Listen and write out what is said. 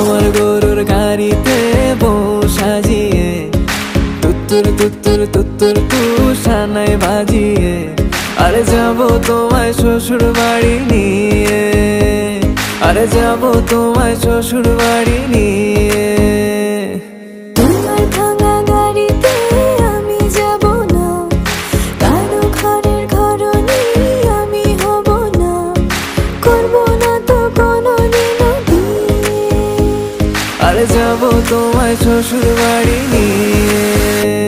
আমার গরুর গাড়িতে বউ সাজিয়ে তুত্তুর তুত্তুর তুত্তুর তুষানায় বাজিয়ে আরে যাবো তোমায় শ্বশুর বাড়ি নিয়ে, আরে যাবো তোমায় শ্বশুর বাড়ি নিয়ে। তোমার ভাঙা গাড়িতে আমি যাব না, কারো ঘরের ঘরনি আমি হব না, করব না তো কোনোদিনও বিয়ে। আরে যাবো তোমায় শ্বশুর বাড়ি নিয়ে।